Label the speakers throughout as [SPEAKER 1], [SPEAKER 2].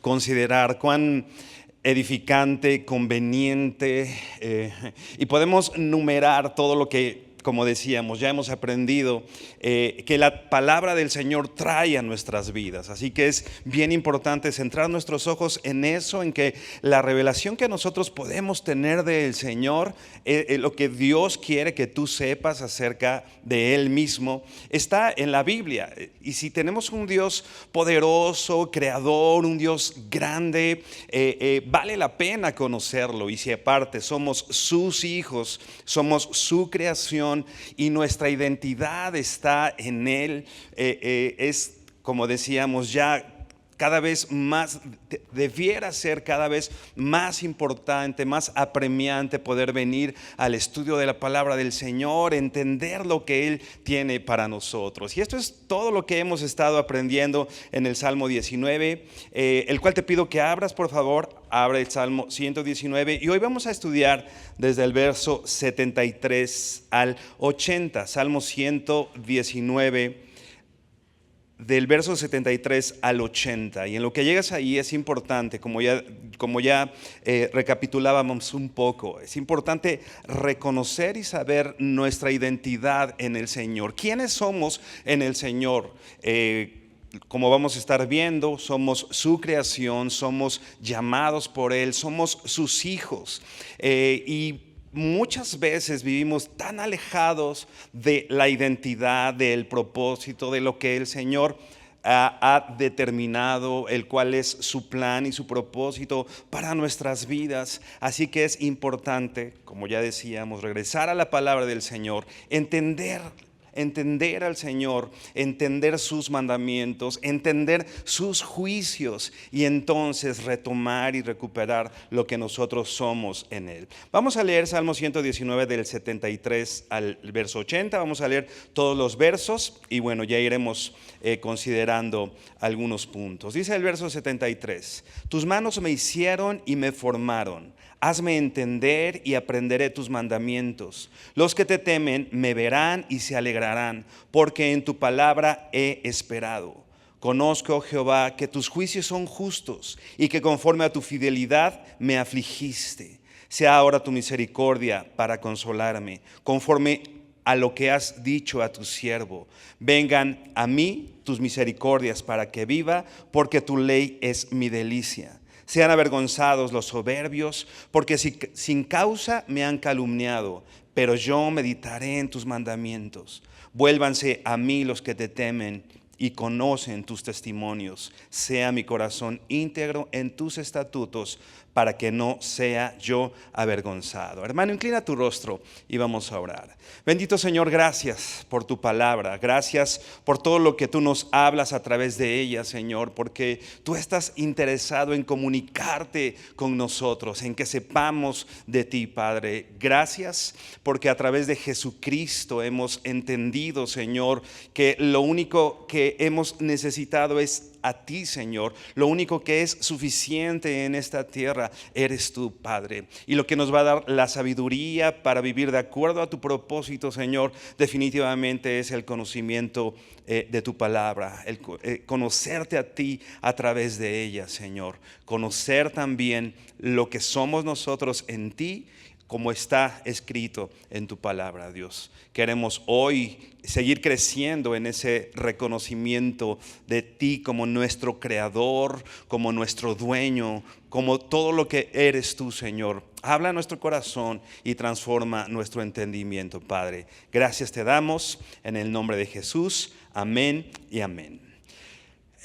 [SPEAKER 1] considerar, cuán edificante, conveniente, y podemos numerar todo lo que, como decíamos, ya hemos aprendido que la palabra del Señor trae a nuestras vidas. Así que es bien importante centrar nuestros ojos en eso, en que la revelación que nosotros podemos tener del Señor, lo que Dios quiere que tú sepas acerca de Él mismo, está en la Biblia. Y si tenemos un Dios poderoso, creador, un Dios grande, vale la pena conocerlo. Y si aparte somos sus hijos, somos su creación y nuestra identidad está en Él, es, como decíamos, ya cada vez más, debiera ser cada vez más importante, más apremiante poder venir al estudio de la palabra del Señor, entender lo que Él tiene para nosotros. Y esto es todo lo que hemos estado aprendiendo en el Salmo 19, el cual te pido que abras, por favor. Abre el Salmo 119 y hoy vamos a estudiar desde el verso 73 al 80. Salmo 119, del verso 73 al 80. Y en lo que llegas ahí es importante, como ya recapitulábamos un poco, es importante reconocer y saber nuestra identidad en el Señor. ¿Quiénes somos en el Señor? Como vamos a estar viendo, somos su creación, somos llamados por Él, somos sus hijos. Y muchas veces vivimos tan alejados de la identidad, del propósito, de lo que el Señor ha determinado, el cual es su plan y su propósito para nuestras vidas. Así que es importante, como ya decíamos, regresar a la palabra del Señor, entender al Señor, entender sus mandamientos, entender sus juicios y entonces retomar y recuperar lo que nosotros somos en Él. Vamos a leer Salmo 119 del 73 al verso 80, vamos a leer todos los versos y bueno, ya iremos considerando algunos puntos. Dice el verso 73: tus manos me hicieron y me formaron. Hazme entender y aprenderé tus mandamientos. Los que te temen me verán y se alegrarán, porque en tu palabra he esperado. Conozco, oh Jehová, que tus juicios son justos y que conforme a tu fidelidad me afligiste. Sea ahora tu misericordia para consolarme, conforme a lo que has dicho a tu siervo. Vengan a mí tus misericordias para que viva, porque tu ley es mi delicia. Sean avergonzados los soberbios, porque sin causa me han calumniado, pero yo meditaré en tus mandamientos. Vuélvanse a mí los que te temen y conocen tus testimonios. Sea mi corazón íntegro en tus estatutos, para que no sea yo avergonzado. Hermano, inclina tu rostro y vamos a orar. Bendito Señor, gracias por tu palabra. Gracias por todo lo que tú nos hablas a través de ella, Señor, porque tú estás interesado en comunicarte con nosotros, en que sepamos de ti, Padre. Gracias porque a través de Jesucristo hemos entendido, Señor, que lo único que hemos necesitado es a ti, Señor. Lo único que es suficiente en esta tierra eres tú, Padre. Y lo que nos va a dar la sabiduría para vivir de acuerdo a tu propósito, Señor, definitivamente es el conocimiento de tu palabra, el conocerte a ti a través de ella, Señor. Conocer también lo que somos nosotros en ti, como está escrito en tu palabra, Dios. Queremos hoy seguir creciendo en ese reconocimiento de ti como nuestro creador, como nuestro dueño, como todo lo que eres tú, Señor. Habla a nuestro corazón y transforma nuestro entendimiento, Padre. Gracias te damos en el nombre de Jesús. Amén y amén.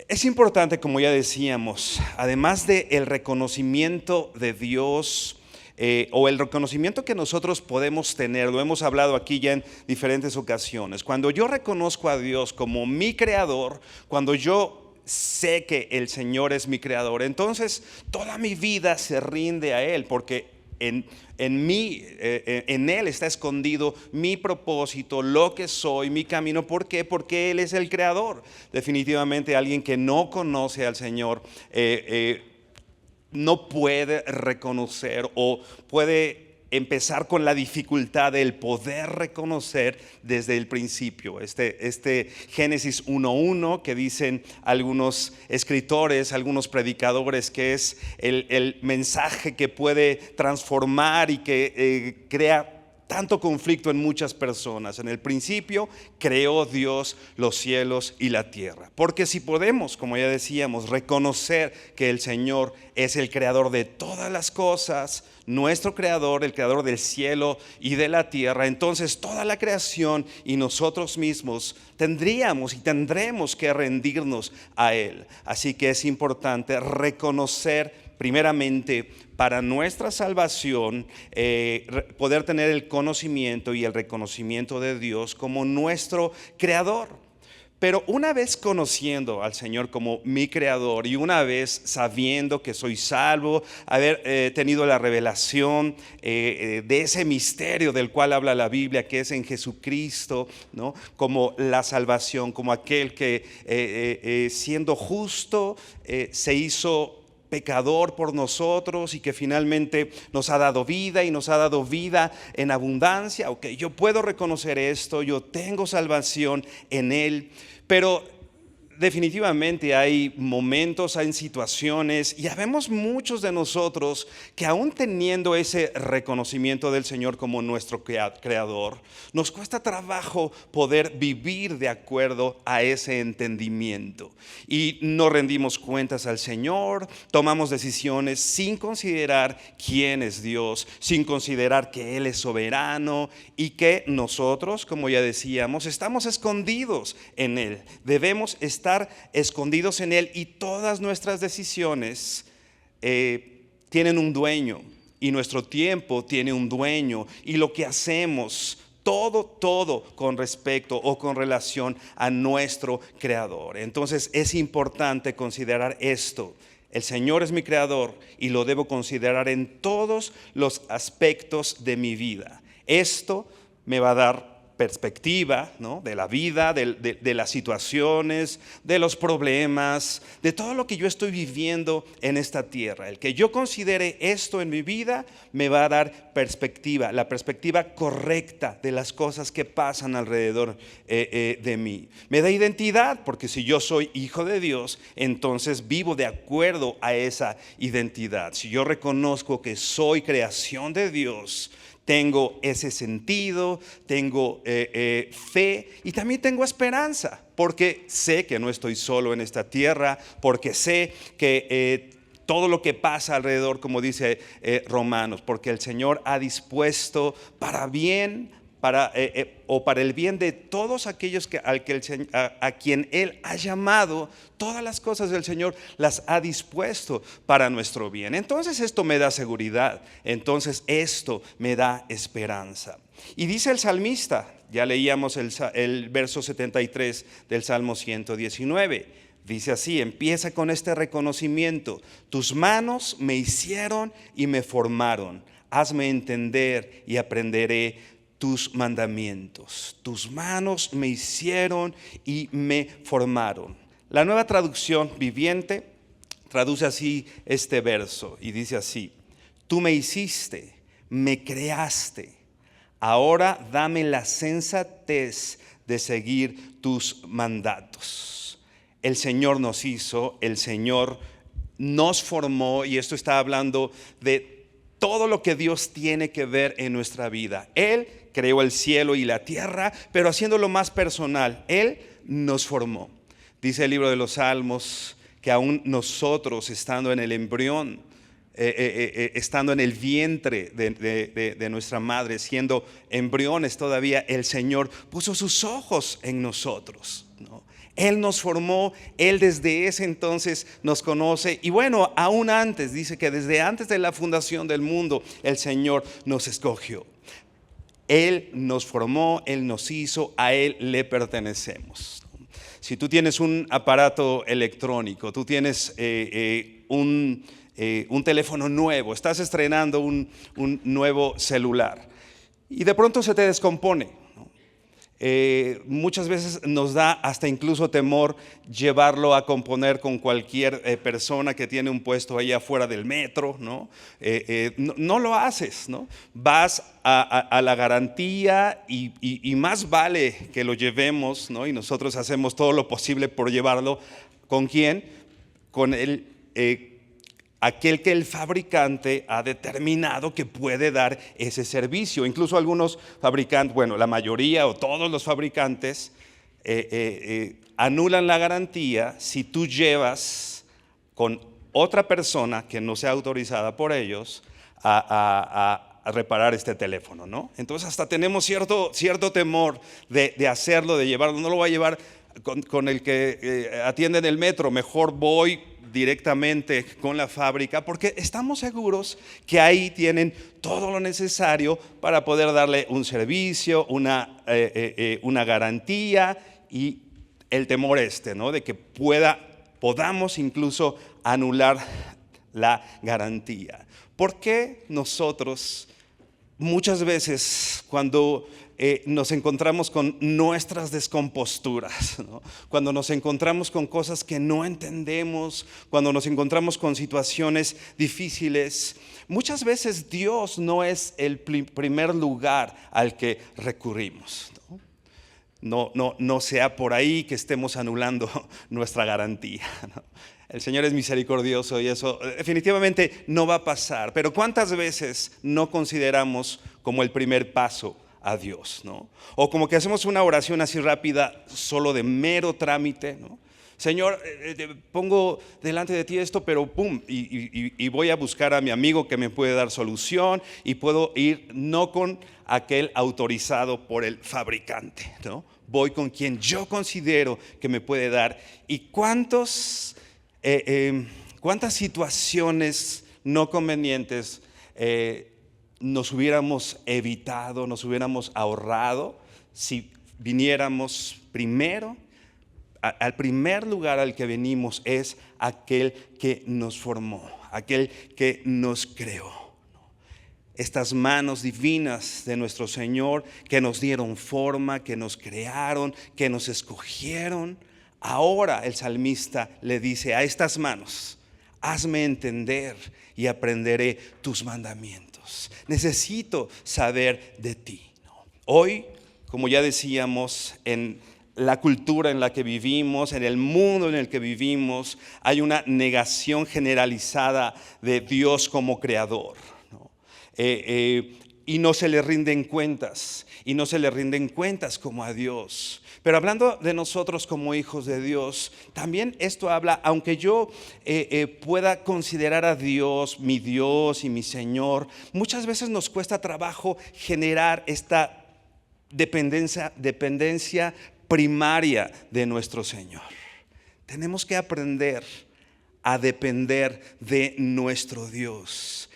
[SPEAKER 1] Es importante, como ya decíamos, además del reconocimiento de Dios, o el reconocimiento que nosotros podemos tener, lo hemos hablado aquí ya en diferentes ocasiones. Cuando yo reconozco a Dios como mi creador, cuando yo sé que el Señor es mi creador, entonces toda mi vida se rinde a Él, porque en Él está escondido mi propósito, lo que soy, mi camino. ¿Por qué? Porque Él es el creador. Definitivamente alguien que no conoce al Señor no puede reconocer o puede empezar con la dificultad del poder reconocer desde el principio. Este Génesis 1:1 que dicen algunos escritores, algunos predicadores, que es el mensaje que puede transformar y que crea tanto conflicto en muchas personas. En el principio creó Dios los cielos y la tierra. Porque si podemos, como ya decíamos, reconocer que el Señor es el creador de todas las cosas, nuestro creador, el creador del cielo y de la tierra, entonces toda la creación y nosotros mismos tendríamos y tendremos que rendirnos a Él. Así que es importante reconocer primeramente para nuestra salvación, poder tener el conocimiento y el reconocimiento de Dios como nuestro creador. Pero una vez conociendo al Señor como mi creador y una vez sabiendo que soy salvo, haber tenido la revelación de ese misterio del cual habla la Biblia, que es en Jesucristo, ¿no? Como la salvación, como aquel que siendo justo se hizo pecador por nosotros y que finalmente nos ha dado vida y nos ha dado vida en abundancia. Ok, yo puedo reconocer esto, yo tengo salvación en Él, pero definitivamente hay momentos, hay situaciones, y habemos muchos de nosotros que aún teniendo ese reconocimiento del Señor como nuestro creador, nos cuesta trabajo poder vivir de acuerdo a ese entendimiento. Y no rendimos cuentas al Señor, tomamos decisiones sin considerar quién es Dios, sin considerar que Él es soberano y que nosotros, como ya decíamos, estamos escondidos en Él. Debemos estar escondidos en Él, y todas nuestras decisiones tienen un dueño, y nuestro tiempo tiene un dueño, y lo que hacemos, todo con respecto o con relación a nuestro creador. Entonces es importante considerar esto. El Señor es mi creador y lo debo considerar en todos los aspectos de mi vida. Esto me va a dar perspectiva, ¿no? De la vida, de las situaciones, de los problemas, de todo lo que yo estoy viviendo en esta tierra. El que yo considere esto en mi vida me va a dar perspectiva, la perspectiva correcta de las cosas que pasan alrededor de mí. Me da identidad, porque si yo soy hijo de Dios, entonces vivo de acuerdo a esa identidad. Si yo reconozco que soy creación de Dios, tengo ese sentido, tengo fe, y también tengo esperanza, porque sé que no estoy solo en esta tierra, porque sé que todo lo que pasa alrededor, como dice Romanos, porque el Señor ha dispuesto para bien, para el bien de todos aquellos a quien Él ha llamado. Todas las cosas del Señor las ha dispuesto para nuestro bien. Entonces esto me da seguridad, entonces esto me da esperanza. Y dice el salmista, ya leíamos el verso 73 del Salmo 119, dice así, empieza con este reconocimiento: tus manos me hicieron y me formaron, hazme entender y aprenderé tus mandamientos. Tus manos me hicieron y me formaron. La Nueva Traducción Viviente traduce así este verso y dice así: tú me hiciste, me creaste, ahora dame la sensatez de seguir tus mandatos. El Señor nos hizo, el Señor nos formó, y esto está hablando de todo lo que Dios tiene que ver en nuestra vida. Él creó el cielo y la tierra, pero haciéndolo más personal, Él nos formó. Dice el libro de los Salmos que aún nosotros, estando en el embrión, estando en el vientre de nuestra madre, siendo embriones todavía, el Señor puso sus ojos en nosotros, ¿no? Él nos formó, Él desde ese entonces nos conoce, y bueno, aún antes, dice que desde antes de la fundación del mundo, el Señor nos escogió. Él nos formó, Él nos hizo, a Él le pertenecemos. Si tú tienes un aparato electrónico, tú tienes un teléfono nuevo, estás estrenando un nuevo celular y de pronto se te descompone, ¿no? Muchas veces nos da hasta incluso temor llevarlo a componer con cualquier persona que tiene un puesto ahí afuera del metro, ¿no? No lo haces, ¿no? Vas a la garantía y más vale que lo llevemos, ¿no? Y nosotros hacemos todo lo posible por llevarlo. ¿Con quién? Con aquel que el fabricante ha determinado que puede dar ese servicio. Incluso algunos fabricantes, bueno, la mayoría o todos los fabricantes anulan la garantía si tú llevas con otra persona que no sea autorizada por ellos a reparar este teléfono, ¿no? Entonces hasta tenemos cierto temor de hacerlo, de llevarlo. No lo voy a llevar con el que atiende en el metro, mejor voy directamente con la fábrica, porque estamos seguros que ahí tienen todo lo necesario para poder darle un servicio, una garantía, y el temor ¿no? De que podamos incluso anular la garantía. ¿Por qué nosotros muchas veces cuando nos encontramos con nuestras descomposturas, ¿no? Cuando nos encontramos con cosas que no entendemos, cuando nos encontramos con situaciones difíciles, muchas veces Dios no es el primer lugar al que recurrimos, ¿no? No sea por ahí que estemos anulando nuestra garantía, ¿no? El Señor es misericordioso y eso definitivamente no va a pasar. Pero ¿cuántas veces no consideramos como el primer paso a Dios, ¿no? O como que hacemos una oración así rápida, solo de mero trámite, ¿no? Señor, pongo delante de ti esto, pero pum, y voy a buscar a mi amigo que me puede dar solución, y puedo ir no con aquel autorizado por el fabricante, ¿no? Voy con quien yo considero que me puede dar. ¿Y cuántas situaciones no convenientes nos hubiéramos evitado, nos hubiéramos ahorrado si viniéramos primero? Al primer lugar al que venimos es aquel que nos formó, aquel que nos creó. Estas manos divinas de nuestro Señor que nos dieron forma, que nos crearon, que nos escogieron. Ahora el salmista le dice a estas manos: hazme entender y aprenderé tus mandamientos. Necesito saber de ti. Hoy, como ya decíamos, en la cultura en la que vivimos, en el mundo en el que vivimos, hay una negación generalizada de Dios como creador, ¿no? Y no se le rinden cuentas, como a Dios. Pero hablando de nosotros como hijos de Dios, también esto habla, aunque yo pueda considerar a Dios mi Dios y mi Señor, muchas veces nos cuesta trabajo generar esta dependencia primaria de nuestro Señor. Tenemos que aprender a depender de nuestro Dios.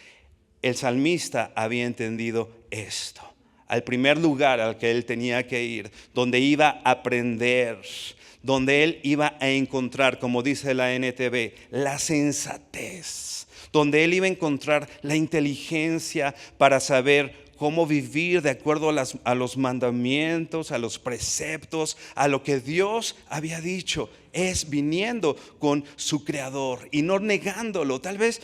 [SPEAKER 1] El salmista había entendido esto. Al primer lugar al que él tenía que ir, donde iba a aprender, donde él iba a encontrar, como dice la NTV, la sensatez, donde él iba a encontrar la inteligencia para saber cómo vivir de acuerdo a los mandamientos, a los preceptos, a lo que Dios había dicho, es viniendo con su creador y no negándolo, tal vez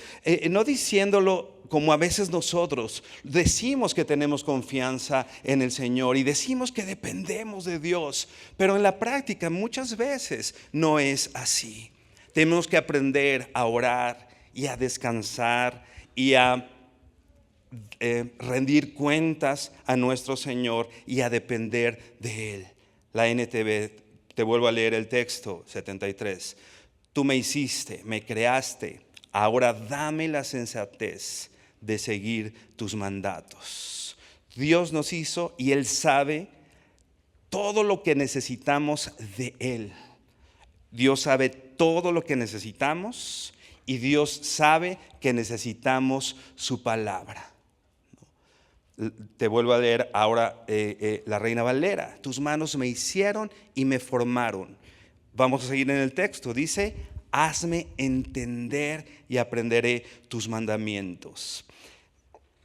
[SPEAKER 1] no diciéndolo como a veces nosotros decimos que tenemos confianza en el Señor y decimos que dependemos de Dios, pero en la práctica muchas veces no es así. Tenemos que aprender a orar y a descansar y a rendir cuentas a nuestro Señor y a depender de Él. La NTV, te vuelvo a leer el texto 73. Tú me hiciste, me creaste, ahora dame la sensatez de seguir tus mandatos. Dios nos hizo y Él sabe todo lo que necesitamos de Él. Dios sabe todo lo que necesitamos y Dios sabe que necesitamos su palabra. Te vuelvo a leer ahora la Reina Valera. Tus manos me hicieron y me formaron. Vamos a seguir en el texto. Dice: hazme entender y aprenderé tus mandamientos.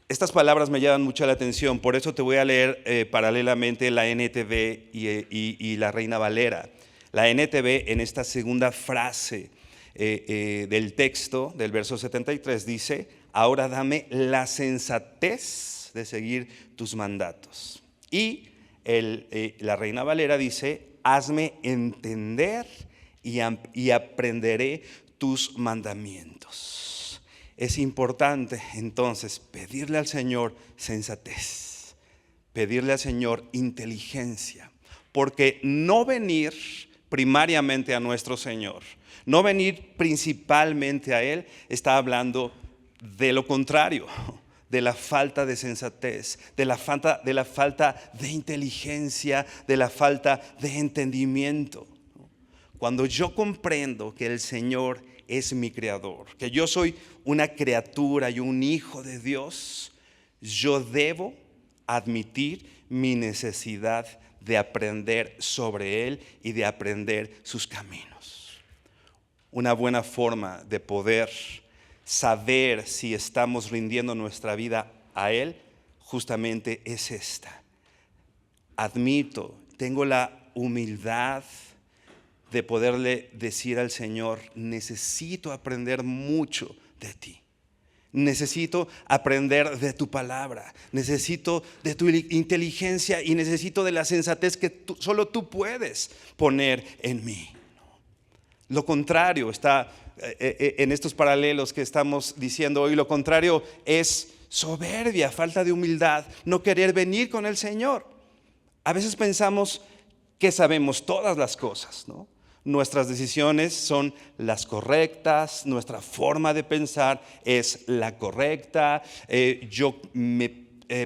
[SPEAKER 1] Estas palabras me llaman mucho la atención, por eso te voy a leer paralelamente la NTV y la Reina Valera. La NTV en esta segunda frase del texto, del verso 73, dice: ahora dame la sensatez de seguir tus mandatos. Y la Reina Valera dice: hazme entender y aprenderé tus mandamientos. Es importante entonces pedirle al Señor sensatez, pedirle al Señor inteligencia, porque no venir primariamente a nuestro Señor, no venir principalmente a Él, está hablando de lo contrario, de la falta de sensatez, de la falta de inteligencia, de la falta de entendimiento. Cuando yo comprendo que el Señor es mi creador, que yo soy una criatura y un hijo de Dios, yo debo admitir mi necesidad de aprender sobre Él y de aprender sus caminos. Una buena forma de poder saber si estamos rindiendo nuestra vida a Él justamente es esta. Admito, tengo la humildad de poderle decir al Señor: necesito aprender mucho de ti. Necesito aprender de tu palabra, necesito de tu inteligencia y necesito de la sensatez que solo tú puedes poner en mí. Lo contrario está en estos paralelos que estamos diciendo hoy. Lo contrario es soberbia, falta de humildad, no querer venir con el Señor. A veces pensamos que sabemos todas las cosas, ¿no? Nuestras decisiones son las correctas, nuestra forma de pensar es la correcta. Yo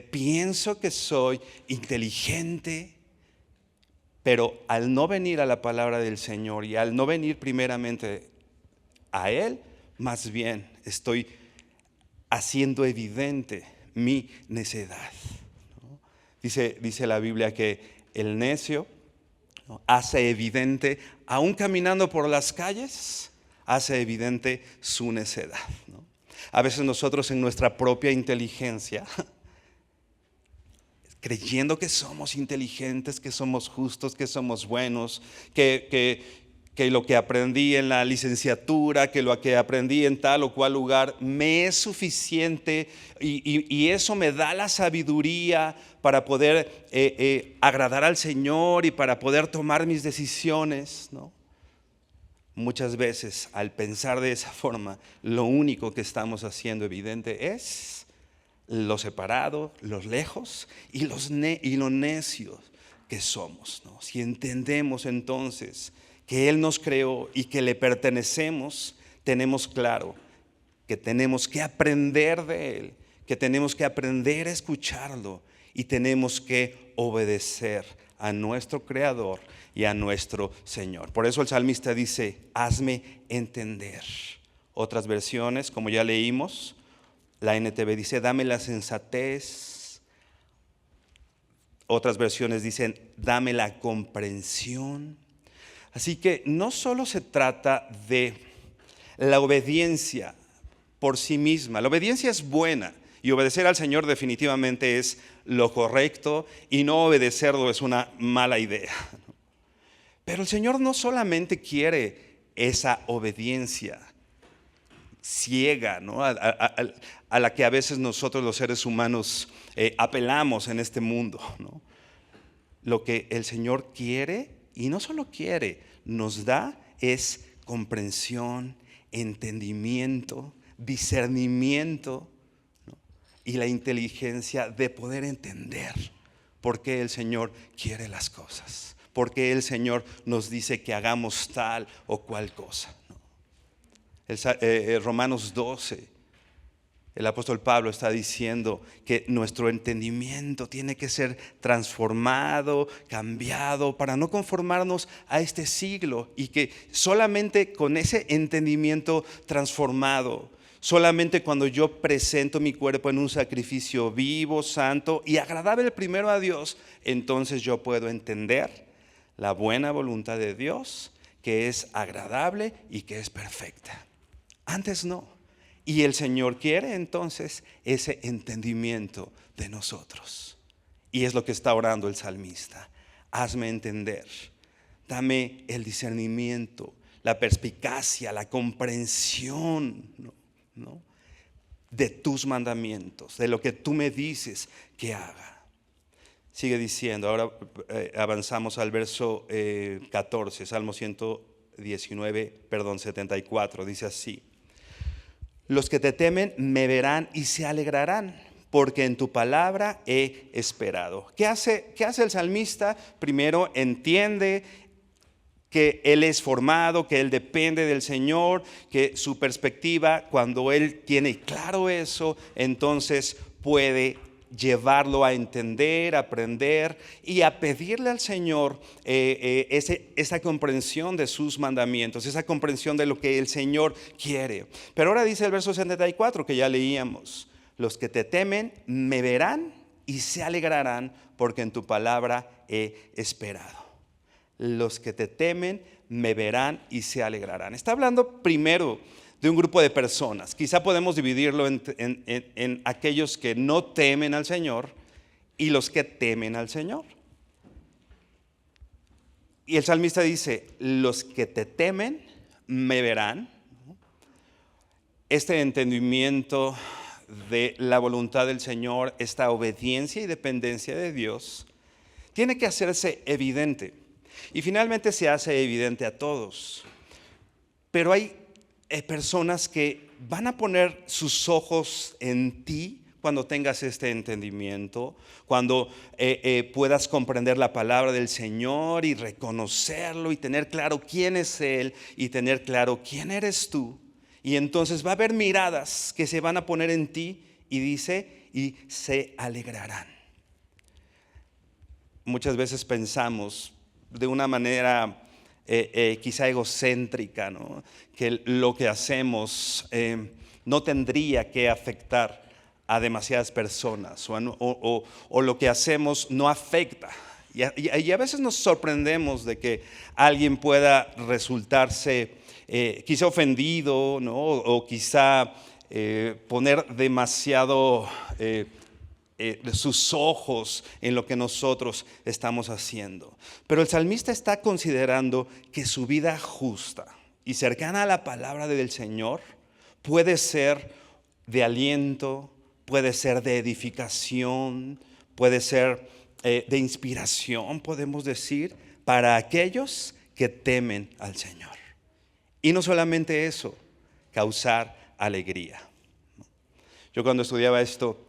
[SPEAKER 1] pienso que soy inteligente, pero al no venir a la palabra del Señor y al no venir primeramente a Él, más bien estoy haciendo evidente mi necedad, ¿no? Dice la Biblia que el necio hace evidente, aún caminando por las calles, hace evidente su necedad, ¿no? A veces nosotros en nuestra propia inteligencia, creyendo que somos inteligentes, que somos justos, que somos buenos, que lo que aprendí en la licenciatura, que lo que aprendí en tal o cual lugar me es suficiente y eso me da la sabiduría para poder agradar al Señor y para poder tomar mis decisiones, ¿no? Muchas veces al pensar de esa forma, lo único que estamos haciendo evidente es lo separado, los lejos y los necios que somos, ¿no? Si entendemos entonces que Él nos creó y que le pertenecemos, tenemos claro que tenemos que aprender de Él, que tenemos que aprender a escucharlo y tenemos que obedecer a nuestro Creador y a nuestro Señor. Por eso el salmista dice: hazme entender. Otras versiones, como ya leímos, la NTV dice: dame la sensatez. Otras versiones dicen: dame la comprensión. Así que no solo se trata de la obediencia por sí misma. La obediencia es buena y obedecer al Señor definitivamente es lo correcto y no obedecerlo es una mala idea. Pero el Señor no solamente quiere esa obediencia ciega, ¿no? a la que a veces nosotros los seres humanos apelamos en este mundo, ¿no? Lo que el Señor quiere, y no solo quiere, nos da es comprensión, entendimiento, discernimiento, ¿no? Y la inteligencia de poder entender por qué el Señor quiere las cosas, por qué el Señor nos dice que hagamos tal o cual cosa, ¿no? Romanos 12, el apóstol Pablo está diciendo que nuestro entendimiento tiene que ser transformado, cambiado, para no conformarnos a este siglo, y que solamente con ese entendimiento transformado, solamente cuando yo presento mi cuerpo en un sacrificio vivo, santo y agradable primero a Dios, entonces yo puedo entender la buena voluntad de Dios, que es agradable y que es perfecta. Antes no. Y el Señor quiere entonces ese entendimiento de nosotros. Y es lo que está orando el salmista. Hazme entender, dame el discernimiento, la perspicacia, la comprensión, ¿no? De tus mandamientos, de lo que tú me dices que haga. Sigue diciendo, ahora avanzamos al verso 14, Salmo 74, dice así: los que te temen me verán y se alegrarán, porque en tu palabra he esperado. ¿Qué hace el salmista? Primero entiende que él es formado, que él depende del Señor, que su perspectiva, cuando él tiene claro eso, entonces puede llevarlo a entender, a aprender y a pedirle al Señor esa comprensión de sus mandamientos, esa comprensión de lo que el Señor quiere. Pero ahora dice el verso 74 que ya leíamos: los que te temen me verán y se alegrarán, porque en tu palabra he esperado. Los que te temen me verán y se alegrarán. Está hablando primero de un grupo de personas. Quizá podemos dividirlo en aquellos que no temen al Señor y los que temen al Señor. Y el salmista dice: los que te temen me verán. Este entendimiento de la voluntad del Señor, esta obediencia y dependencia de Dios, tiene que hacerse evidente. Y finalmente se hace evidente a todos. Pero hay personas que van a poner sus ojos en ti cuando tengas este entendimiento, cuando puedas comprender la palabra del Señor y reconocerlo y tener claro quién es Él y tener claro quién eres tú. Y entonces va a haber miradas que se van a poner en ti y dice, y se alegrarán. Muchas veces pensamos de una manera quizá egocéntrica, ¿no? Que lo que hacemos no tendría que afectar a demasiadas personas o lo que hacemos no afecta. Y a veces nos sorprendemos de que alguien pueda resultarse quizá ofendido, ¿no? O quizá poner demasiado sus ojos en lo que nosotros estamos haciendo. Pero el salmista está considerando que su vida justa y cercana a la palabra del Señor puede ser de aliento, puede ser de edificación, puede ser de inspiración, podemos decir, para aquellos que temen al Señor. Y no solamente eso, causar alegría. Yo cuando estudiaba esto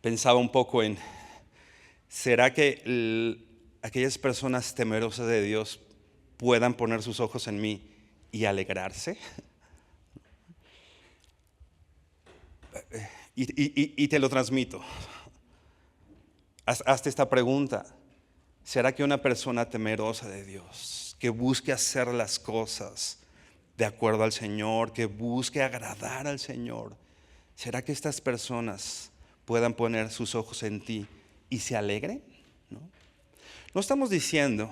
[SPEAKER 1] pensaba un poco en, ¿será que aquellas personas temerosas de Dios puedan poner sus ojos en mí y alegrarse? Y te lo transmito. Hazte esta pregunta: ¿será que una persona temerosa de Dios, que busque hacer las cosas de acuerdo al Señor, que busque agradar al Señor, será que estas personas puedan poner sus ojos en ti y se alegren? No estamos diciendo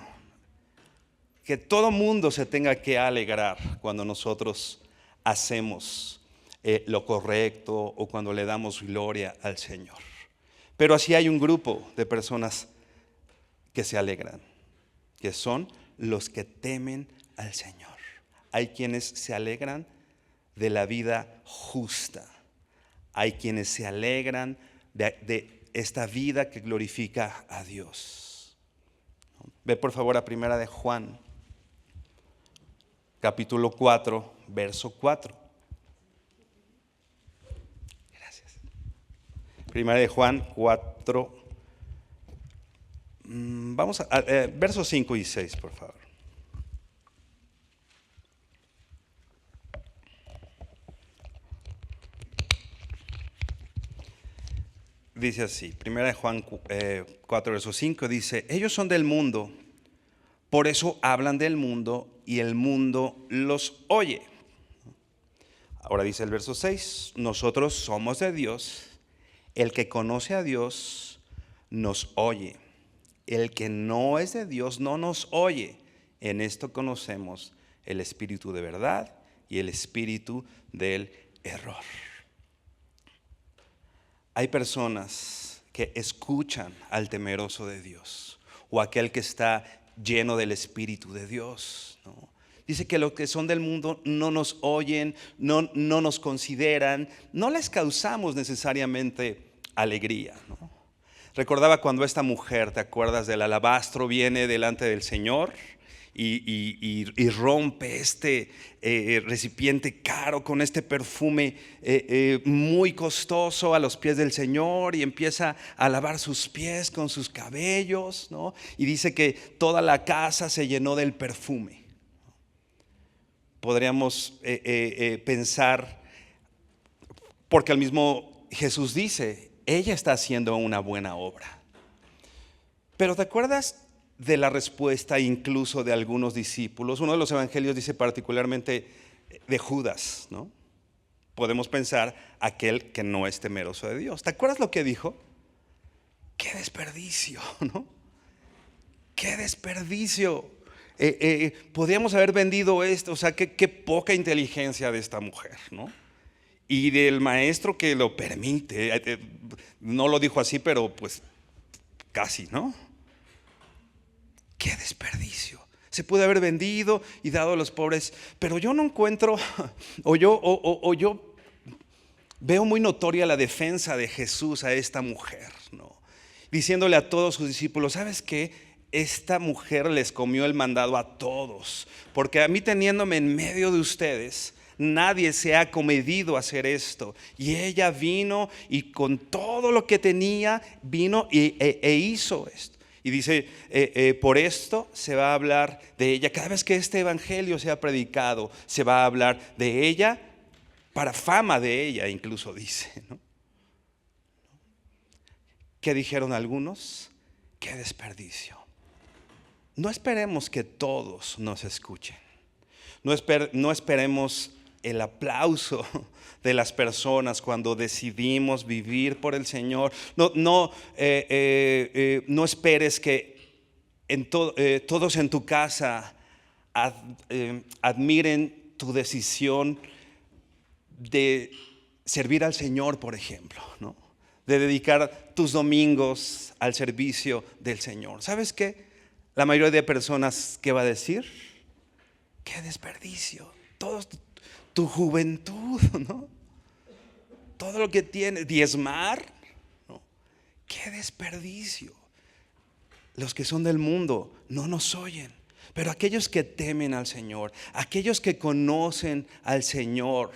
[SPEAKER 1] que todo mundo se tenga que alegrar cuando nosotros hacemos lo correcto o cuando le damos gloria al Señor. Pero así hay un grupo de personas que se alegran, que son los que temen al Señor. Hay quienes se alegran de la vida justa. Hay quienes se alegran de esta vida que glorifica a Dios. Ve por favor a Primera de Juan, capítulo 4, verso 4. Gracias. Primera de Juan 4, vamos a versos 5 y 6, por favor. Dice así, Primera de Juan 4, verso 5, dice: ellos son del mundo, por eso hablan del mundo y el mundo los oye. Ahora dice el verso 6, nosotros somos de Dios, el que conoce a Dios nos oye, el que no es de Dios no nos oye. En esto conocemos el espíritu de verdad y el espíritu del error. Hay personas que escuchan al temeroso de Dios o aquel que está lleno del Espíritu de Dios, ¿no? Dice que los que son del mundo no nos oyen, no nos consideran, no les causamos necesariamente alegría, ¿no? Recordaba cuando esta mujer, ¿te acuerdas del alabastro? Viene delante del Señor y rompe este recipiente caro con este perfume muy costoso a los pies del Señor, y empieza a lavar sus pies con sus cabellos, ¿no? Y dice que toda la casa se llenó del perfume. Podríamos pensar, porque el mismo Jesús dice, ella está haciendo una buena obra. Pero ¿te acuerdas de la respuesta incluso de algunos discípulos? Uno de los evangelios dice particularmente de Judas, ¿no? Podemos pensar aquel que no es temeroso de Dios. ¿Te acuerdas lo que dijo? ¡Qué desperdicio!, ¿no? ¡Qué desperdicio! Podríamos haber vendido esto, o sea, qué poca inteligencia de esta mujer, ¿no? Y del maestro que lo permite. No lo dijo así, pero pues casi, ¿no? ¡Qué desperdicio! Se puede haber vendido y dado a los pobres, pero yo no encuentro, o yo veo muy notoria la defensa de Jesús a esta mujer, ¿no? Diciéndole a todos sus discípulos, ¿sabes qué? Esta mujer les comió el mandado a todos, porque a mí, teniéndome en medio de ustedes, nadie se ha comedido a hacer esto. Y ella vino y con todo lo que tenía vino e hizo esto. Y dice, por esto se va a hablar de ella. Cada vez que este evangelio sea predicado, se va a hablar de ella, para fama de ella, incluso dice, ¿no? ¿Qué dijeron algunos? ¡Qué desperdicio! No esperemos que todos nos escuchen. No esperemos el aplauso de las personas cuando decidimos vivir por el Señor. No esperes que todos en tu casa admiren tu decisión de servir al Señor, por ejemplo, ¿no? De dedicar tus domingos al servicio del Señor. ¿Sabes qué? La mayoría de personas, ¿qué va a decir? ¡Qué desperdicio! Tu juventud, ¿no? Todo lo que tienes, diezmar, ¿no? ¡Qué desperdicio! Los que son del mundo no nos oyen, pero aquellos que temen al Señor, aquellos que conocen al Señor,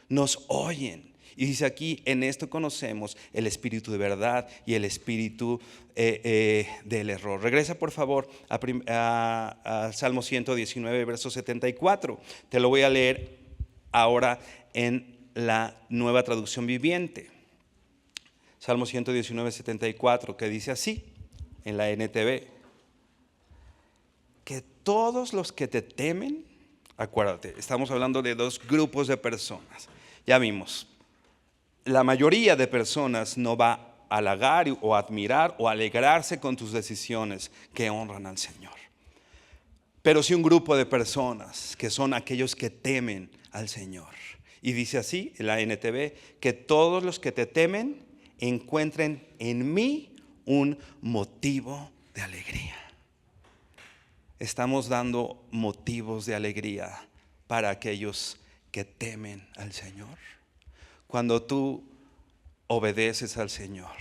[SPEAKER 1] nos oyen. Y dice aquí, en esto conocemos el espíritu de verdad y el espíritu del error. Regresa por favor a Salmo 119, verso 74. Te lo voy a leer ahora en la Nueva Traducción Viviente. Salmo 119, 74, que dice así, en la NTV: que todos los que te temen, acuérdate, estamos hablando de dos grupos de personas. Ya vimos, la mayoría de personas no va a halagar o admirar o alegrarse con tus decisiones que honran al Señor. Pero sí un grupo de personas que son aquellos que temen al Señor. Y dice así, en la NTV, que todos los que te temen encuentren en mí un motivo de alegría. Estamos dando motivos de alegría para aquellos que temen al Señor. Cuando tú obedeces al Señor,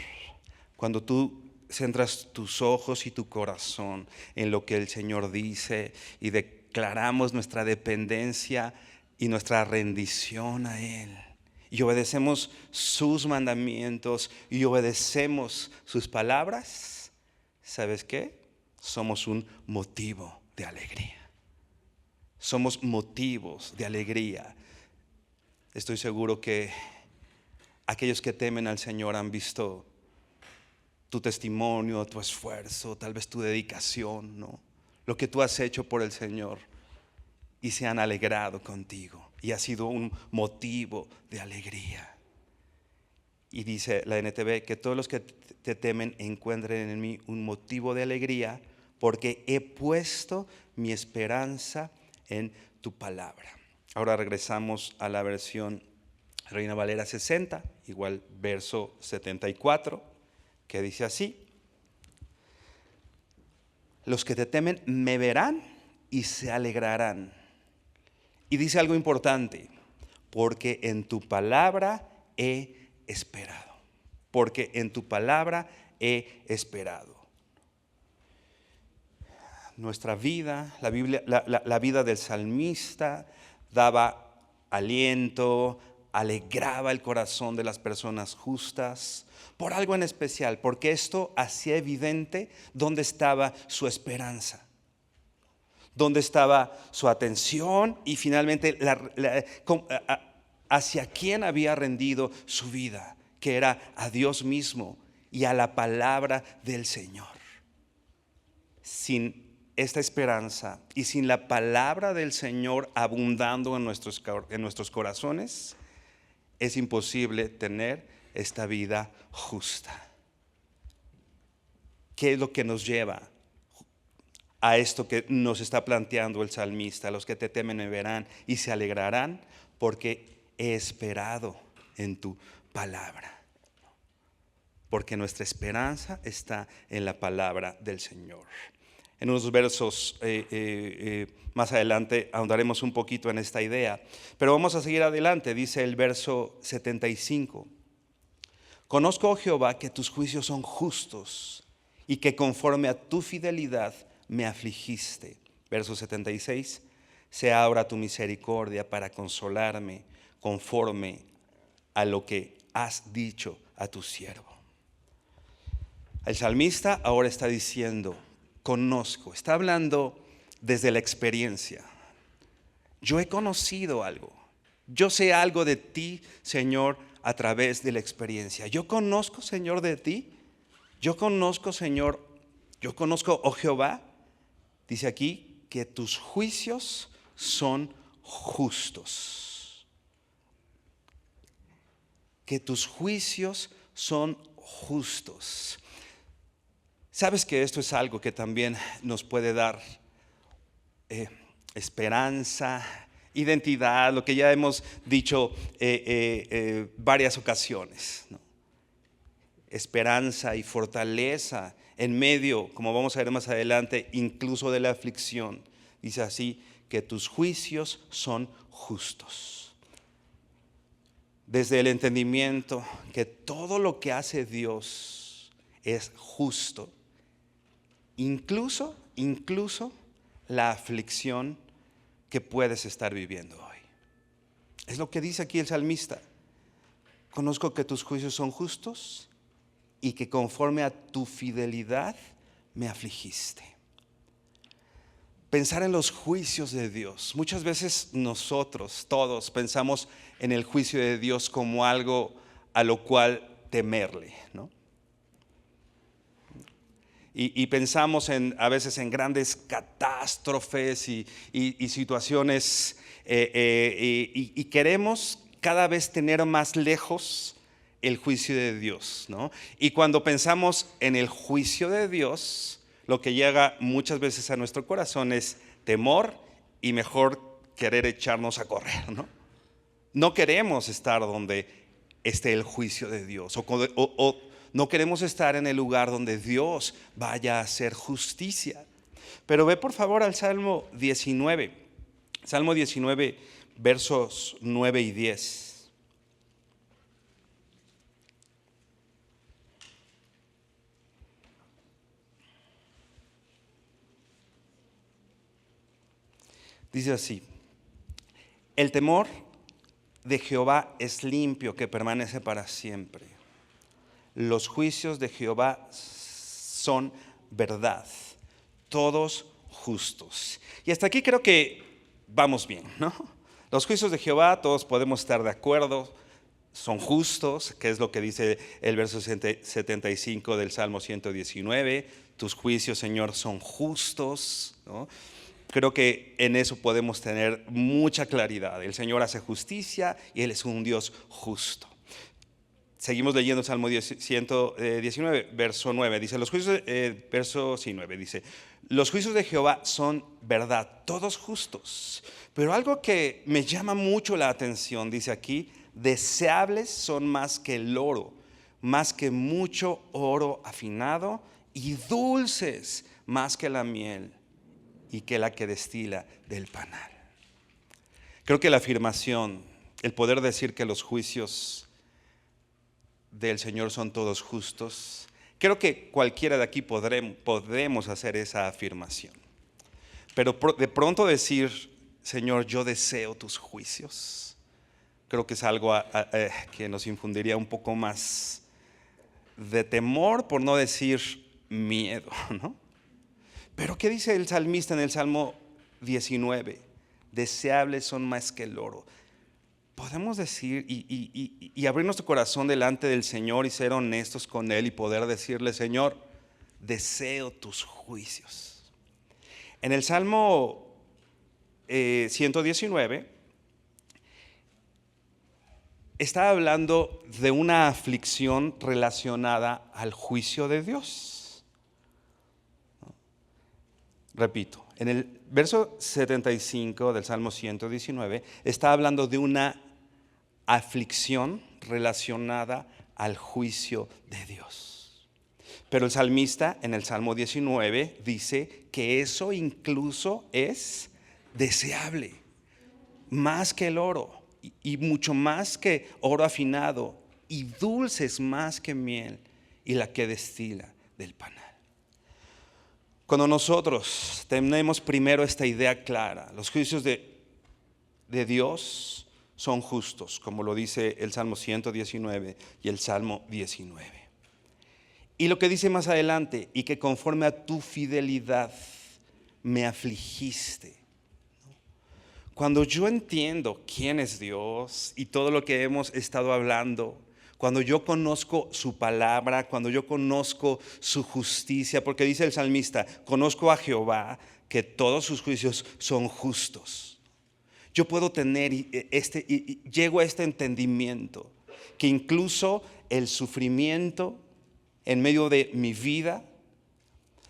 [SPEAKER 1] cuando tú centras tus ojos y tu corazón en lo que el Señor dice y declaramos nuestra dependencia y nuestra rendición a Él, y obedecemos sus mandamientos y obedecemos sus palabras, ¿sabes qué? Somos un motivo de alegría. Somos motivos de alegría. Estoy seguro que aquellos que temen al Señor han visto tu testimonio, tu esfuerzo, tal vez tu dedicación, ¿no? Lo que tú has hecho por el Señor, y se han alegrado contigo y ha sido un motivo de alegría. Y dice la NTV que todos los que te temen encuentren en mí un motivo de alegría, porque he puesto mi esperanza en tu palabra. Ahora regresamos a la versión Reina Valera 60, igual verso 74, que dice así: los que te temen me verán y se alegrarán. Y dice algo importante: porque en tu palabra he esperado. Porque en tu palabra he esperado. Nuestra vida, la Biblia, la vida del salmista daba aliento, alegraba el corazón de las personas justas por algo en especial, porque esto hacía evidente dónde estaba su esperanza, dónde estaba su atención y finalmente hacia quién había rendido su vida, que era a Dios mismo y a la palabra del Señor. Sin esta esperanza y sin la palabra del Señor abundando en nuestros corazones, es imposible tener esta vida justa. ¿Qué es lo que nos lleva a esto que nos está planteando el salmista? Los que te temen me verán y se alegrarán, porque he esperado en tu palabra. Porque nuestra esperanza está en la palabra del Señor. En unos versos más adelante ahondaremos un poquito en esta idea, pero vamos a seguir adelante. Dice el verso 75: conozco, oh Jehová, que tus juicios son justos y que conforme a tu fidelidad me afligiste. Verso 76: sea ahora tu misericordia para consolarme conforme a lo que has dicho a tu siervo. El salmista ahora está diciendo: conozco, está hablando desde la experiencia. Yo he conocido algo, yo sé algo de ti, Señor, a través de la experiencia. Yo conozco, Señor, de ti. Yo conozco, Señor, oh Jehová, dice aquí, que tus juicios son justos. Que tus juicios son justos. Sabes que esto es algo que también nos puede dar esperanza, identidad, lo que ya hemos dicho varias ocasiones, ¿no? Esperanza y fortaleza en medio, como vamos a ver más adelante, incluso de la aflicción. Dice así: que tus juicios son justos. Desde el entendimiento que todo lo que hace Dios es justo. Incluso la aflicción que puedes estar viviendo hoy. Es lo que dice aquí el salmista: conozco que tus juicios son justos y que conforme a tu fidelidad me afligiste. Pensar en los juicios de Dios. Muchas veces nosotros, todos, pensamos en el juicio de Dios como algo a lo cual temerle, ¿no? Y pensamos a veces en grandes catástrofes y situaciones y queremos cada vez tener más lejos el juicio de Dios, ¿no? Y cuando pensamos en el juicio de Dios, lo que llega muchas veces a nuestro corazón es temor y mejor querer echarnos a correr, ¿no? No queremos estar donde esté el juicio de Dios o no queremos estar en el lugar donde Dios vaya a hacer justicia. Pero ve por favor al Salmo 19. Salmo 19, versos 9 y 10. Dice así: el temor de Jehová es limpio, que permanece para siempre. Los juicios de Jehová son verdad, todos justos. Y hasta aquí creo que vamos bien, ¿no? Los juicios de Jehová, todos podemos estar de acuerdo, son justos, que es lo que dice el verso 75 del Salmo 119. Tus juicios, Señor, son justos, ¿no? Creo que en eso podemos tener mucha claridad. El Señor hace justicia y Él es un Dios justo. Seguimos leyendo el Salmo 119, verso 9. Dice, verso 9 dice: los juicios de Jehová son verdad, todos justos. Pero algo que me llama mucho la atención, dice aquí: Deseables son más que el oro, más que mucho oro afinado, y dulces más que la miel y que la que destila del panal. Creo que la afirmación, el poder decir que los juicios del Señor son todos justos, creo que cualquiera de aquí podemos hacer esa afirmación. Pero de pronto decir, Señor, yo deseo tus juicios, creo que es algo que nos infundiría un poco más de temor, por no decir miedo, ¿no? Pero ¿qué dice el salmista en el Salmo 19? Deseables son más que el oro. Podemos decir y abrir nuestro corazón delante del Señor y ser honestos con Él y poder decirle, Señor, deseo tus juicios. En el Salmo 119 está hablando de una aflicción relacionada al juicio de Dios. Repito, en el verso 75 del Salmo 119 está hablando de una aflicción relacionada al juicio de Dios. Pero el salmista en el Salmo 19 dice que eso incluso es deseable, más que el oro y mucho más que oro afinado, y dulces más que miel y la que destila del panal. Cuando nosotros tenemos primero esta idea clara, los juicios de Dios son justos, como lo dice el Salmo 119 y el Salmo 19. Y lo que dice más adelante, y que conforme a tu fidelidad me afligiste. Cuando yo entiendo quién es Dios y todo lo que hemos estado hablando, cuando yo conozco su palabra, cuando yo conozco su justicia, porque dice el salmista, conozco a Jehová, que todos sus juicios son justos. Yo puedo tener llego a este entendimiento, que incluso el sufrimiento en medio de mi vida,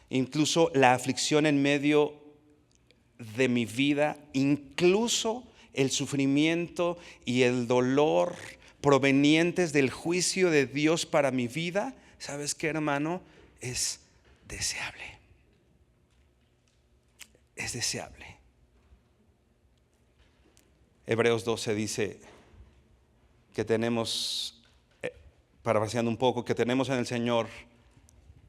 [SPEAKER 1] incluso la aflicción en medio de mi vida, incluso el sufrimiento y el dolor provenientes del juicio de Dios para mi vida, ¿sabes qué, hermano? Es deseable. Es deseable. Hebreos 12 dice que tenemos, parafraseando un poco, que tenemos en el Señor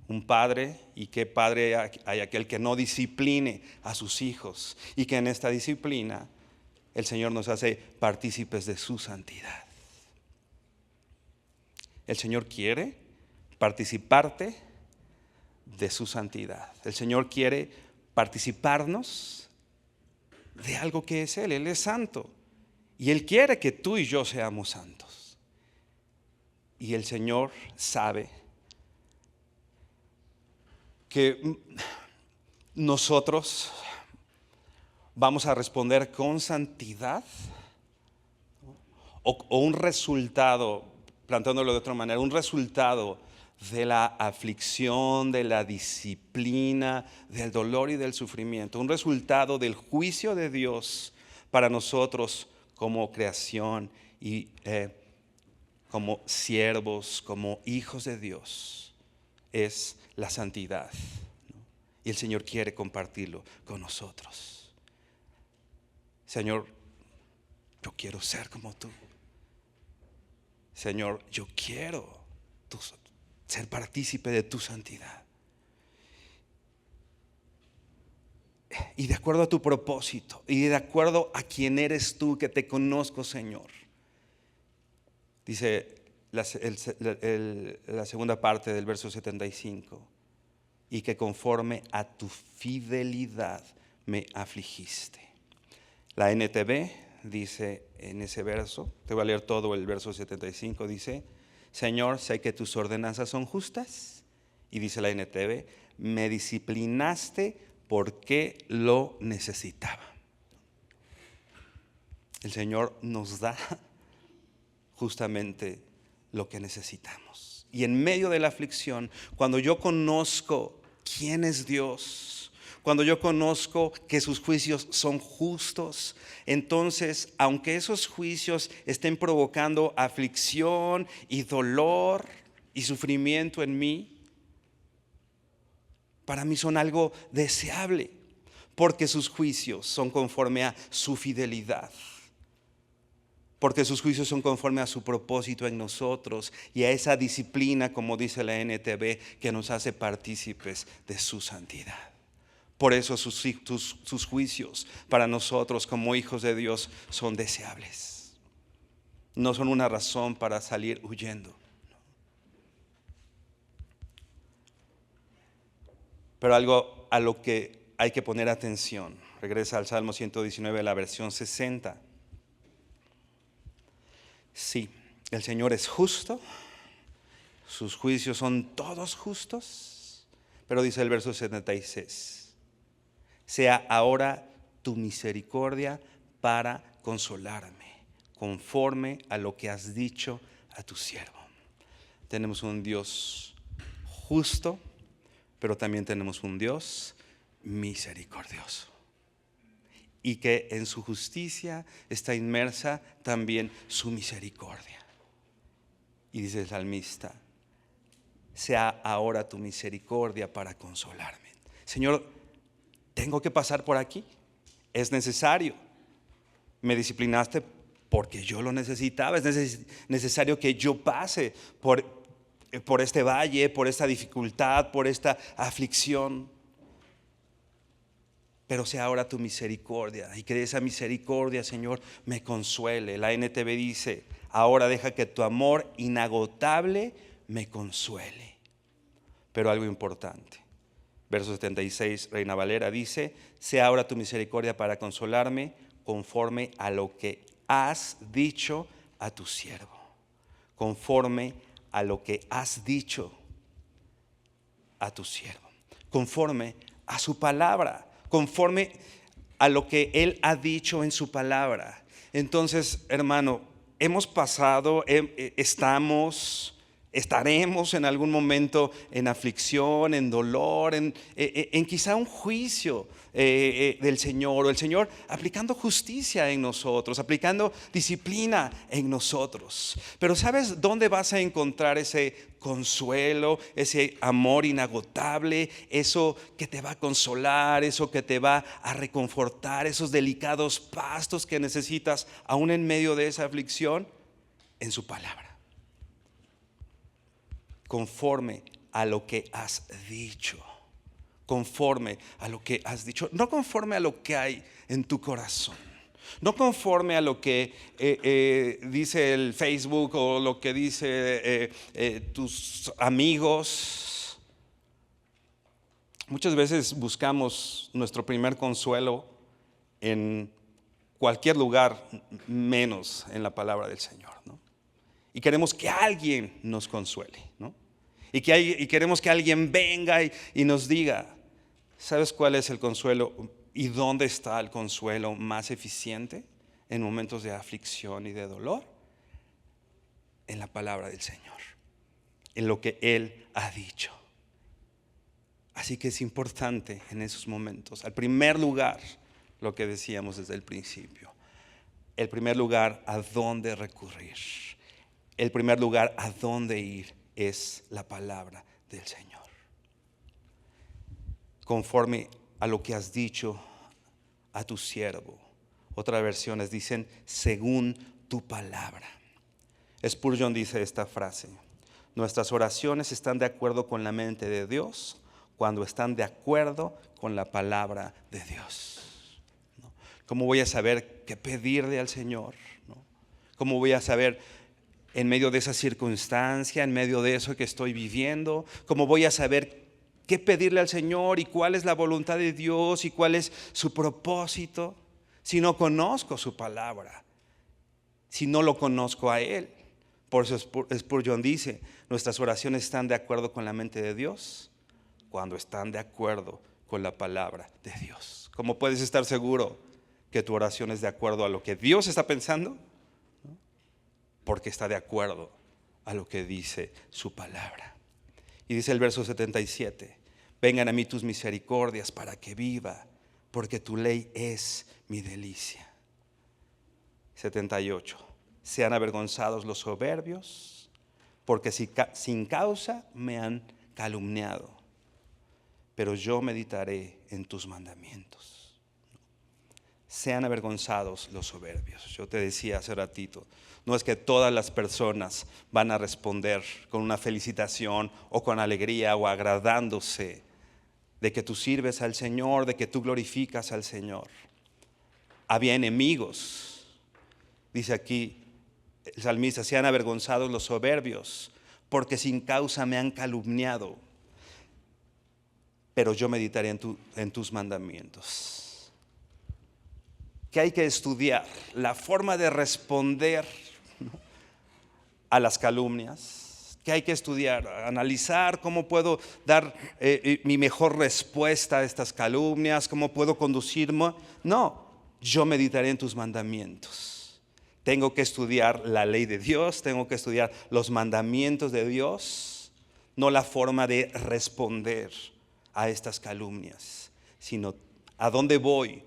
[SPEAKER 1] un padre, y qué padre hay aquel que no discipline a sus hijos, y que en esta disciplina el Señor nos hace partícipes de su santidad. El Señor quiere participarte de su santidad. El Señor quiere participarnos de algo que es Él. Él es santo y Él quiere que tú y yo seamos santos. Y el Señor sabe que nosotros vamos a responder con santidad o un resultado, planteándolo de otra manera, un resultado de la aflicción, de la disciplina, del dolor y del sufrimiento, un resultado del juicio de Dios para nosotros como creación y como siervos, como hijos de Dios, es la santidad, ¿no? Y el Señor quiere compartirlo con nosotros. Señor, yo quiero ser como tú. Señor, yo quiero ser partícipe de tu santidad. Y de acuerdo a tu propósito, y de acuerdo a quién eres tú, que te conozco, Señor. Dice la segunda parte del verso 75, y que conforme a tu fidelidad me afligiste. La NTV dice en ese verso, te voy a leer todo el verso 75, dice: Señor, sé que tus ordenanzas son justas. Y dice la NTV: me disciplinaste porque lo necesitaba. El Señor nos da justamente lo que necesitamos. Y en medio de la aflicción, cuando yo conozco quién es Dios, cuando yo conozco que sus juicios son justos, entonces, aunque esos juicios estén provocando aflicción y dolor y sufrimiento en mí, para mí son algo deseable, porque sus juicios son conforme a su fidelidad. Porque sus juicios son conforme a su propósito en nosotros y a esa disciplina, como dice la NTV, que nos hace partícipes de su santidad. Por eso sus juicios para nosotros como hijos de Dios son deseables. No son una razón para salir huyendo. Pero algo a lo que hay que poner atención. Regresa al Salmo 119, la versión 60. Sí, el Señor es justo, sus juicios son todos justos, pero dice el verso 76, sea ahora tu misericordia para consolarme, conforme a lo que has dicho a tu siervo. Tenemos un Dios justo, pero también tenemos un Dios misericordioso. Y que en su justicia está inmersa también su misericordia. Y dice el salmista, sea ahora tu misericordia para consolarme. Señor, tengo que pasar por aquí, es necesario. Me disciplinaste porque yo lo necesitaba, es necesario que yo pase por este valle, por esta dificultad, por esta aflicción. Pero sea ahora tu misericordia y que de esa misericordia, Señor, me consuele. La NTV dice, ahora deja que tu amor inagotable me consuele. Pero algo importante, verso 76, Reina Valera dice, sea ahora tu misericordia para consolarme conforme a lo que has dicho a tu siervo. Conforme a lo que has dicho a tu siervo. Conforme a su palabra. Conforme a lo que Él ha dicho en su palabra. Entonces, hermano, hemos pasado, estaremos en algún momento en aflicción, en dolor, en quizá un juicio del Señor, o el Señor aplicando justicia en nosotros, aplicando disciplina en nosotros. Pero ¿sabes dónde vas a encontrar ese consuelo, ese amor inagotable, eso que te va a consolar, eso que te va a reconfortar, esos delicados pastos que necesitas aún en medio de esa aflicción? En su palabra. Conforme a lo que has dicho. Conforme a lo que has dicho. No conforme a lo que hay en tu corazón. No conforme a lo que dice el Facebook o lo que dice tus amigos. Muchas veces buscamos nuestro primer consuelo en cualquier lugar menos en la palabra del Señor, ¿no? Y queremos que alguien nos consuele, ¿no? Y queremos que alguien venga y nos diga, ¿sabes cuál es el consuelo? ¿Y dónde está el consuelo más eficiente en momentos de aflicción y de dolor? En la palabra del Señor, en lo que Él ha dicho. Así que es importante en esos momentos, al primer lugar, lo que decíamos desde el principio, el primer lugar a dónde recurrir, el primer lugar a dónde ir es la palabra del Señor. Conforme a lo que has dicho a tu siervo. Otras versiones dicen, según tu palabra. Spurgeon dice esta frase: nuestras oraciones están de acuerdo con la mente de Dios cuando están de acuerdo con la palabra de Dios. ¿No? ¿Cómo voy a saber qué pedirle al Señor? ¿No? ¿Cómo voy a saber en medio de esa circunstancia, en medio de eso que estoy viviendo? ¿Cómo voy a saber qué pedirle al Señor y cuál es la voluntad de Dios y cuál es su propósito si no conozco su palabra, si no lo conozco a Él? Por eso Spurgeon dice, nuestras oraciones están de acuerdo con la mente de Dios cuando están de acuerdo con la palabra de Dios. ¿Cómo puedes estar seguro que tu oración es de acuerdo a lo que Dios está pensando? Porque está de acuerdo a lo que dice su palabra. Y dice el verso 77, Vengan a mí tus misericordias para que viva, porque tu ley es mi delicia. 78. Sean avergonzados los soberbios, porque sin causa me han calumniado, pero yo meditaré en tus mandamientos. Sean avergonzados los soberbios. Yo te decía hace ratito, no es que todas las personas van a responder con una felicitación o con alegría o agradándose de que tú sirves al Señor, de que tú glorificas al Señor. Había enemigos. Dice aquí el salmista, sean avergonzados los soberbios, porque sin causa me han calumniado, pero yo meditaré en tus mandamientos. ¿Qué hay que estudiar? La forma de responder, ¿no?, a las calumnias. ¿Qué hay que estudiar? Analizar cómo puedo dar mi mejor respuesta a estas calumnias, cómo puedo conducirme. No, yo meditaré en tus mandamientos. Tengo que estudiar la ley de Dios, tengo que estudiar los mandamientos de Dios, no la forma de responder a estas calumnias, sino a dónde voy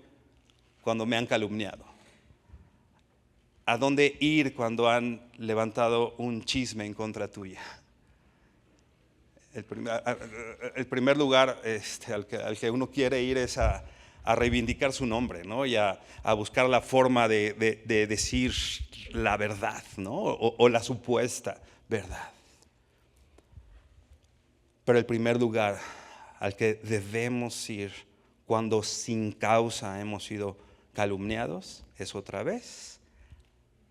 [SPEAKER 1] cuando me han calumniado, a dónde ir cuando han levantado un chisme en contra tuya. El primer lugar al que uno quiere ir es a reivindicar su nombre, ¿no? Y a buscar la forma de decir la verdad, ¿no? O la supuesta verdad. Pero el primer lugar al que debemos ir cuando sin causa hemos sido calumniados es otra vez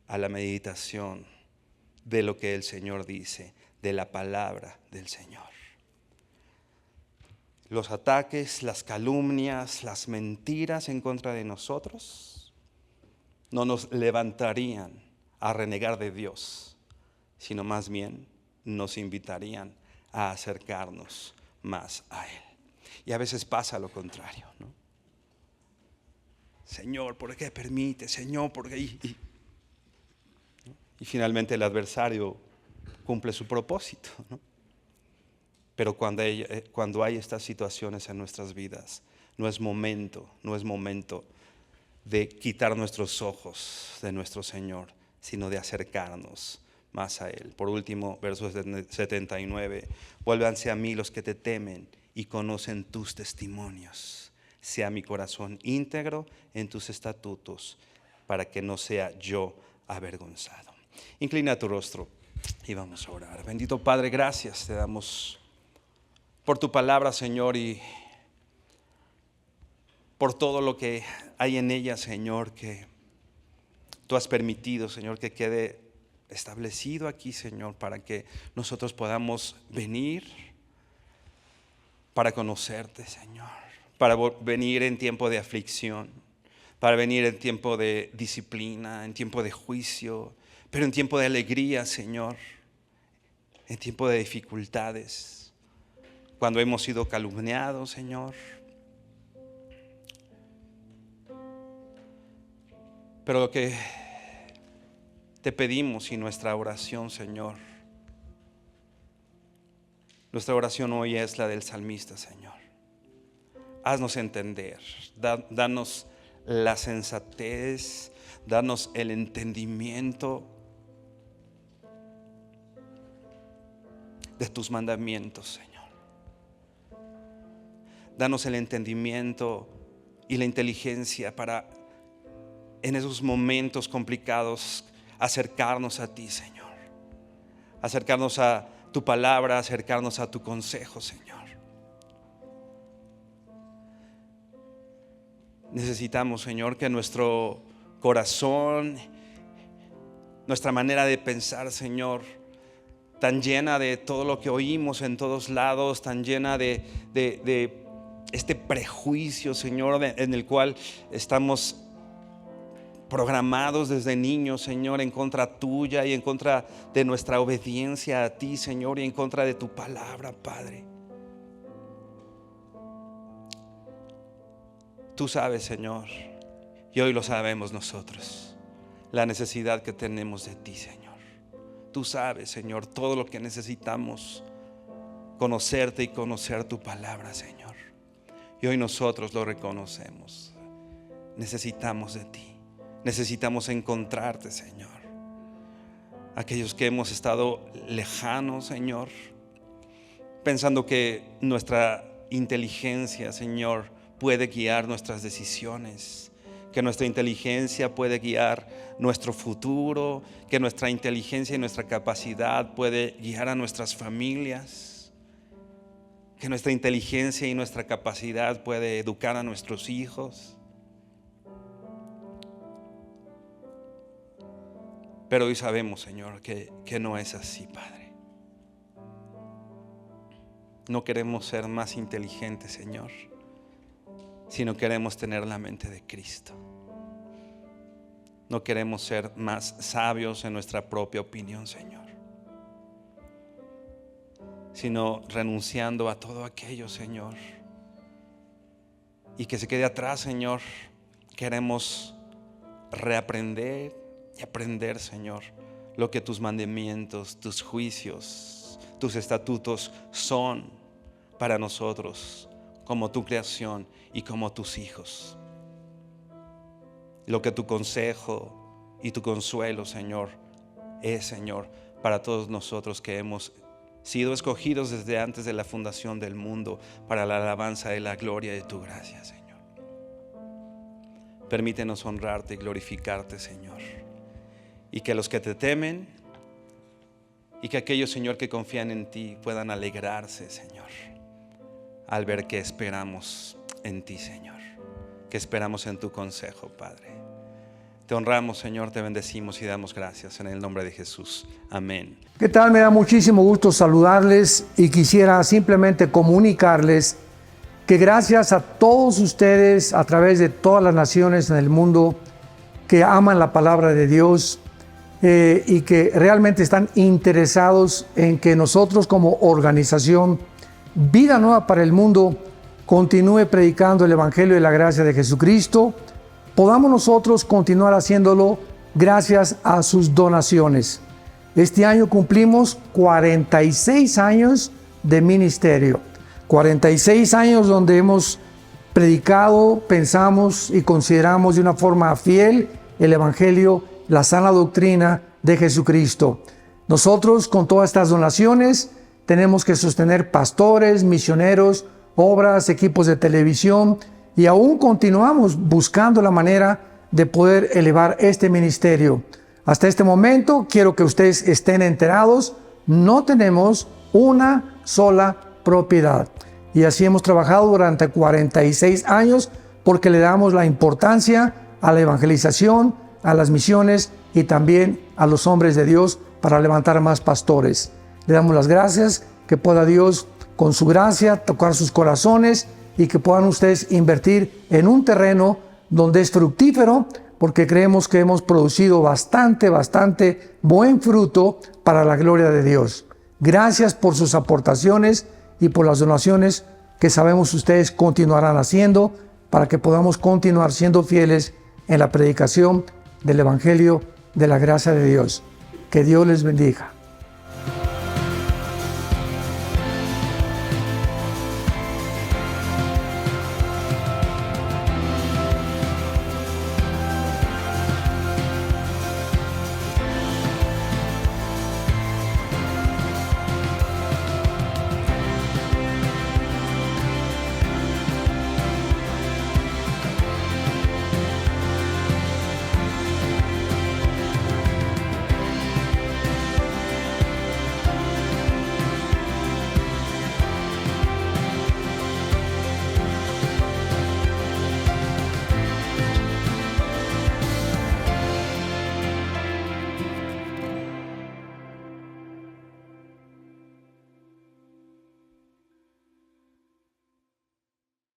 [SPEAKER 1] a la meditación de lo que el Señor dice, de la palabra del Señor. Los ataques, las calumnias, las mentiras en contra de nosotros no nos levantarían a renegar de Dios, sino más bien nos invitarían a acercarnos más a Él. Y a veces pasa lo contrario, ¿no? Señor, ¿por qué permite? Señor, ¿por qué? Y finalmente el adversario cumple su propósito, ¿no? Pero cuando hay estas situaciones en nuestras vidas, no es momento de quitar nuestros ojos de nuestro Señor, sino de acercarnos más a Él. Por último, verso 79, vuélvanse a mí los que te temen y conocen tus testimonios. Sea mi corazón íntegro en tus estatutos, para que no sea yo avergonzado. Inclina tu rostro y vamos a orar. Bendito Padre, gracias te damos por tu palabra, Señor, y por todo lo que hay en ella, Señor, que tú has permitido, Señor, que quede establecido aquí, Señor, para que nosotros podamos venir para conocerte, Señor, para venir en tiempo de aflicción, para venir en tiempo de disciplina, en tiempo de juicio, pero en tiempo de alegría, Señor, en tiempo de dificultades. Cuando hemos sido calumniados, Señor. Pero lo que te pedimos y nuestra oración, Señor, nuestra oración hoy es la del salmista, Señor. Haznos entender, danos la sensatez, danos el entendimiento de tus mandamientos, Señor. Danos el entendimiento y la inteligencia para en esos momentos complicados acercarnos a ti, Señor. Acercarnos a tu palabra, acercarnos a tu consejo, Señor. Necesitamos, Señor, que nuestro corazón, nuestra manera de pensar, Señor, tan llena de todo lo que oímos en todos lados, tan llena de este prejuicio, Señor, en el cual estamos programados desde niños, Señor, en contra tuya y en contra de nuestra obediencia a ti, Señor, y en contra de tu palabra, Padre. Tú sabes, Señor, y hoy lo sabemos nosotros, la necesidad que tenemos de ti, Señor. Tú sabes, Señor, todo lo que necesitamos conocerte y conocer tu palabra, Señor. Y hoy nosotros lo reconocemos. Necesitamos de ti. Necesitamos encontrarte, Señor. Aquellos que hemos estado lejanos, Señor, pensando que nuestra inteligencia, Señor, puede guiar nuestras decisiones, que nuestra inteligencia puede guiar nuestro futuro, que nuestra inteligencia y nuestra capacidad puede guiar a nuestras familias, que nuestra inteligencia y nuestra capacidad puede educar a nuestros hijos. Pero hoy sabemos, Señor, que no es así, Padre. No queremos ser más inteligentes, Señor, sino queremos tener la mente de Cristo. No queremos ser más sabios en nuestra propia opinión, Señor, sino renunciando a todo aquello, Señor, y que se quede atrás, Señor. Queremos reaprender y aprender, Señor, lo que tus mandamientos, tus juicios, tus estatutos son para nosotros como tu creación y como tus hijos. Lo que tu consejo y tu consuelo, Señor, es, Señor, para todos nosotros que hemos sido escogidos desde antes de la fundación del mundo para la alabanza de la gloria de tu gracia, Señor. Permítenos honrarte y glorificarte, Señor, y que los que te temen y que aquellos, Señor, que confían en ti puedan alegrarse, Señor, al ver que esperamos en ti, Señor, que esperamos en tu consejo, Padre. Te honramos, Señor, te bendecimos y damos gracias en el nombre de Jesús. Amén.
[SPEAKER 2] ¿Qué tal? Me da muchísimo gusto saludarles y quisiera simplemente comunicarles que gracias a todos ustedes a través de todas las naciones en el mundo que aman la palabra de Dios y que realmente están interesados en que nosotros como organización Vida Nueva para el Mundo continúe predicando el Evangelio de la gracia de Jesucristo, podamos nosotros continuar haciéndolo gracias a sus donaciones. Este año cumplimos 46 años de ministerio, 46 años donde hemos predicado, pensamos y consideramos de una forma fiel el Evangelio, la sana doctrina de Jesucristo. Nosotros con todas estas donaciones tenemos que sostener pastores, misioneros, obras, equipos de televisión y aún continuamos buscando la manera de poder elevar este ministerio. Hasta este momento quiero que ustedes estén enterados, no tenemos una sola propiedad y así hemos trabajado durante 46 años porque le damos la importancia a la evangelización, a las misiones y también a los hombres de Dios para levantar más pastores. Le damos las gracias, que pueda Dios con su gracia tocar sus corazones y que puedan ustedes invertir en un terreno donde es fructífero, porque creemos que hemos producido bastante buen fruto para la gloria de Dios. Gracias por sus aportaciones y por las donaciones que sabemos ustedes continuarán haciendo para que podamos continuar siendo fieles en la predicación del Evangelio de la gracia de Dios. Que Dios les bendiga.